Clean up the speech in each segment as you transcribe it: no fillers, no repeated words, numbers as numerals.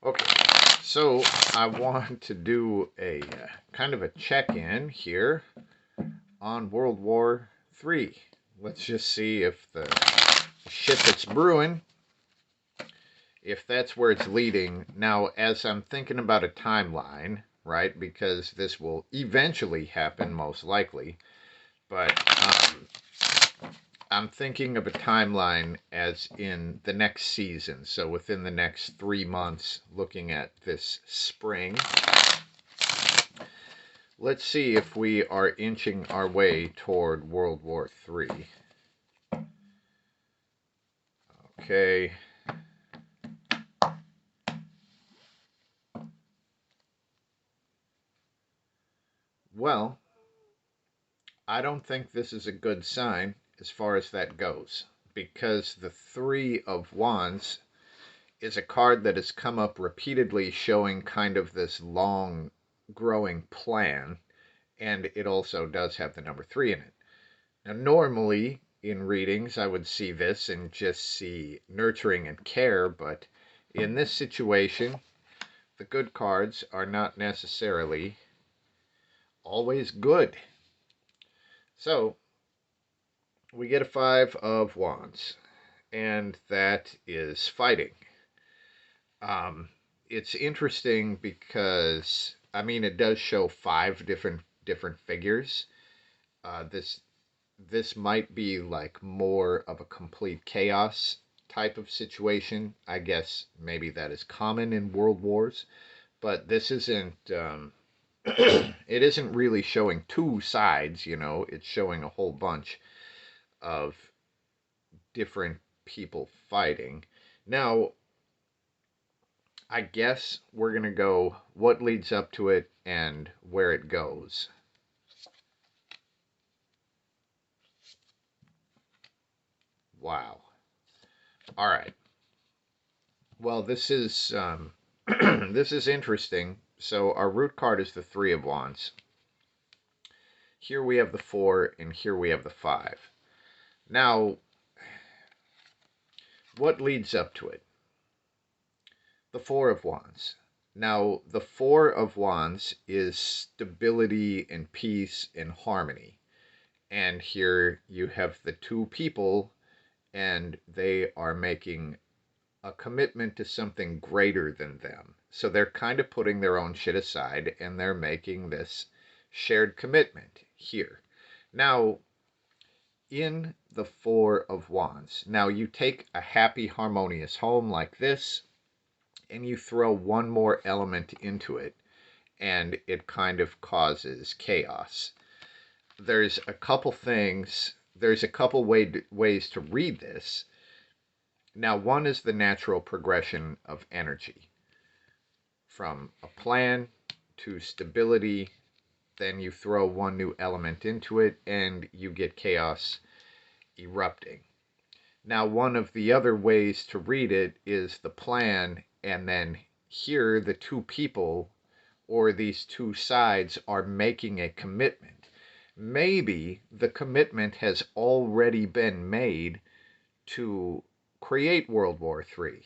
Okay, so I want to do a kind of a check-in here on World War III. Let's just see if the shit that's brewing, if that's where it's leading. Now, as I'm thinking about a timeline, right, because this will eventually happen, most likely, but I'm thinking of a timeline as in the next season. So within the next 3 months, looking at this spring. Let's see if we are inching our way toward World War III. Okay. Well, I don't think this is a good sign as far as that goes, because the Three of Wands is a card that has come up repeatedly showing kind of this long growing plan, and it also does have the number 3 in it. Now, normally in readings, I would see this and just see nurturing and care, but in this situation, the good cards are not necessarily always good. So, we get a Five of Wands, and that is fighting. Um, it's interesting because, I mean, it does show five different figures. This might be like more of a complete chaos type of situation. I guess maybe that is common in world wars, but this isn't. It isn't really showing two sides. It's showing a whole bunch of different people fighting. Now, I guess we're gonna go what leads up to it and where it goes. Wow. All right. Well, this is this is interesting. So our root card is the Three of Wands. Here we have the 4, and here we have the 5. Now, what leads up to it? The Four of Wands. Now, the Four of Wands is stability and peace and harmony. And here you have the two people, and they are making a commitment to something greater than them. So they're kind of putting their own shit aside and they're making this shared commitment here. Now, in the Four of Wands, now you take a happy, harmonious home like this and you throw one more element into it, and it kind of causes chaos. There's a couple things, there's a couple ways to read this. Now, one is the natural progression of energy from a plan to stability. Then you throw one new element into it and you get chaos erupting. Now, one of the other ways to read it is the plan, and then here the two people or these two sides are making a commitment. Maybe the commitment has already been made to create World War III.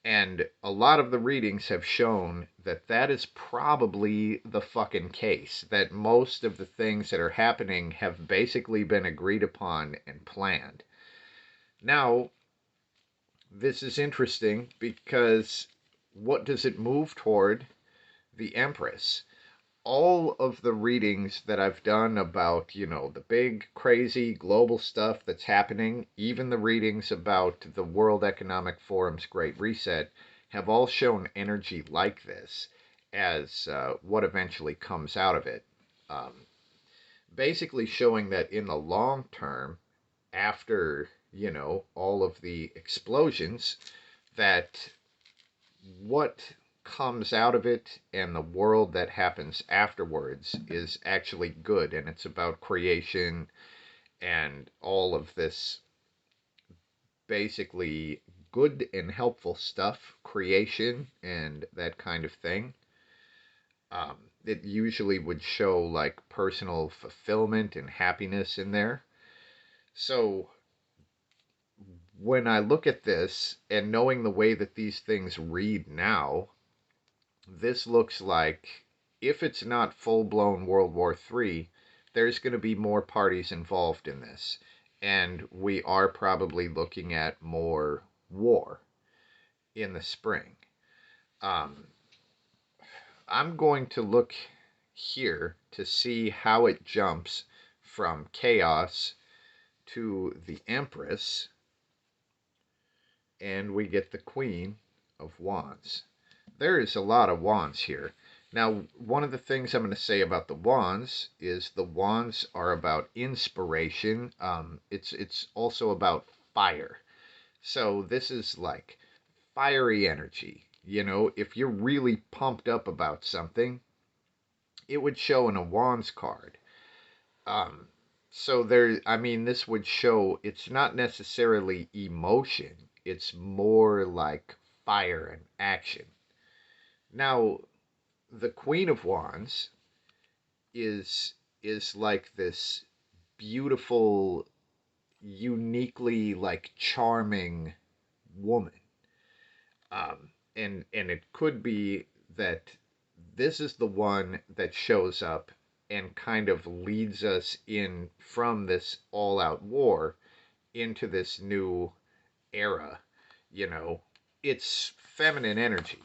And a lot of the readings have shown that that is probably the fucking case. That most of the things that are happening have basically been agreed upon and planned. Now, this is interesting because what does it move toward? The Empress. All of the readings that I've done about, the big, crazy global stuff that's happening, even the readings about the World Economic Forum's Great Reset, have all shown energy like this as what eventually comes out of it. Um, Basically showing that in the long term, after, all of the explosions, that what comes out of it and the world that happens afterwards is actually good, and it's about creation and all of this basically good and helpful stuff, creation and that kind of thing. It usually would show like personal fulfillment and happiness in there. So when I look at this and knowing the way that these things read now, this looks like, if it's not full-blown World War III, there's going to be more parties involved in this. And we are probably looking at more war in the spring. Um, I'm going to look here to see how it jumps from chaos to the Empress, and we get the Queen of Wands. There is a lot of wands here. Now, one of the things I'm going to say about the wands is the wands are about inspiration. It's also about fire. So this is like fiery energy. You know, if you're really pumped up about something, it would show in a wands card. Um, so there, I mean, this would show it's not necessarily emotion. It's more like fire and action. Now, the Queen of Wands is is like this beautiful, uniquely like charming woman. And it could be that this is the one that shows up and kind of leads us in from this all-out war into this new era. You know, it's feminine energy.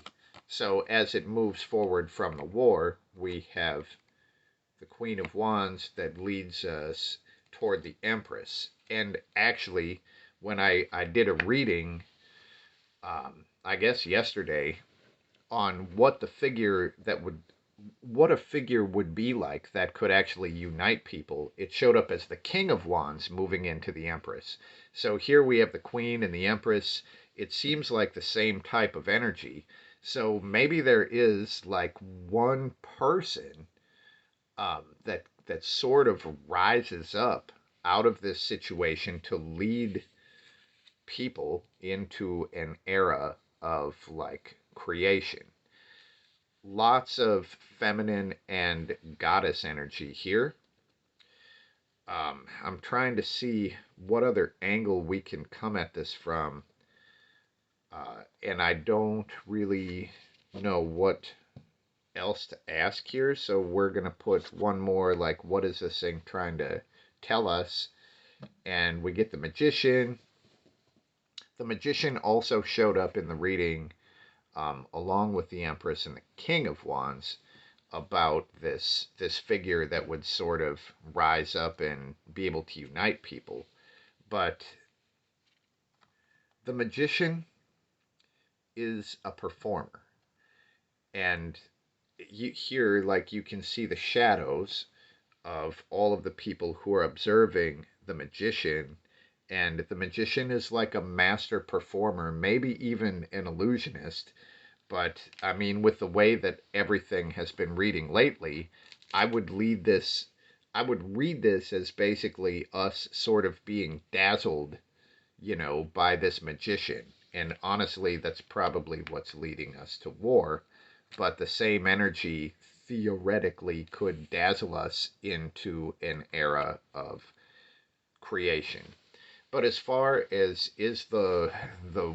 So as it moves forward from the war, we have the Queen of Wands that leads us toward the Empress. And actually, when I did a reading, I guess yesterday, on what a figure would be like that could actually unite people, it showed up as the King of Wands moving into the Empress. So here we have the Queen and the Empress. It seems like the same type of energy. So maybe there is like one person that sort of rises up out of this situation to lead people into an era of like creation. Lots of feminine and goddess energy here. I'm trying to see what other angle we can come at this from, and I don't really know what else to ask here, so we're going to put one more, like, what is this thing trying to tell us? And we get the Magician. The Magician also showed up in the reading, along with the Empress and the King of Wands, about this figure that would sort of rise up and be able to unite people. But the Magician is a performer, and here, like, you can see the shadows of all of the people who are observing the Magician. And the Magician is like a master performer, maybe even an illusionist. But I mean, with the way that everything has been reading lately, I would lead this I would read this as basically us sort of being dazzled, you know, by this magician. And honestly, that's probably what's leading us to war. But the same energy theoretically could dazzle us into an era of creation. But as far as is the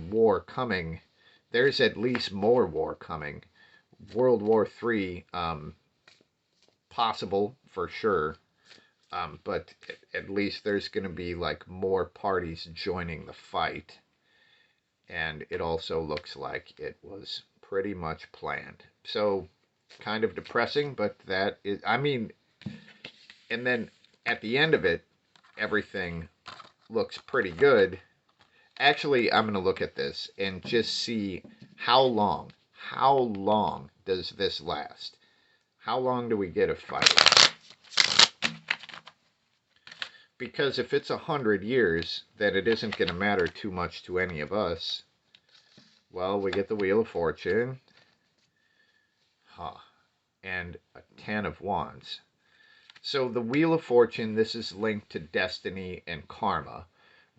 war coming, there's at least more war coming. World War III, possible for sure. But at least there's going to be like more parties joining the fight. And it also looks like it was pretty much planned. So, kind of depressing, but that is, I mean, and then at the end of it, everything looks pretty good. Actually, I'm going to look at this and just see how long does this last? How long do we get a fight? Because if it's 100 years, then it isn't going to matter too much to any of us. Well, we get the Wheel of Fortune. Huh. And a 10 of Wands. So the Wheel of Fortune, this is linked to destiny and karma,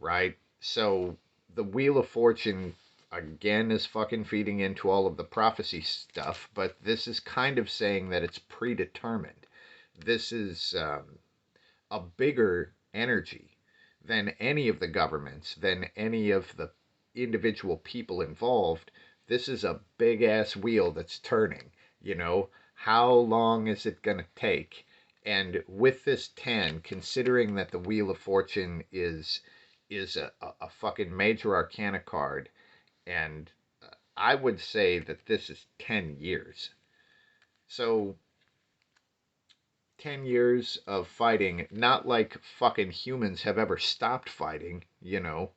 right? So the Wheel of Fortune, again, is fucking feeding into all of the prophecy stuff, but this is kind of saying that it's predetermined. This is a bigger energy than any of the governments, than any of the individual people involved. This is a big ass wheel that's turning. You know, how long is it going to take? And with this 10, considering that the Wheel of Fortune is a fucking major arcana card, and I would say that this is 10 years. So 10 years of fighting, not like fucking humans have ever stopped fighting, you know,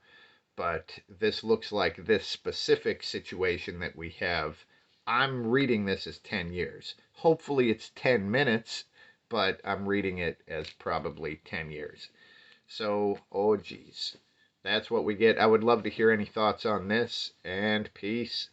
but this looks like this specific situation that we have. I'm reading this as 10 years. Hopefully it's 10 minutes, but I'm reading it as probably 10 years. So, oh geez. That's what we get. I would love to hear any thoughts on this, and peace.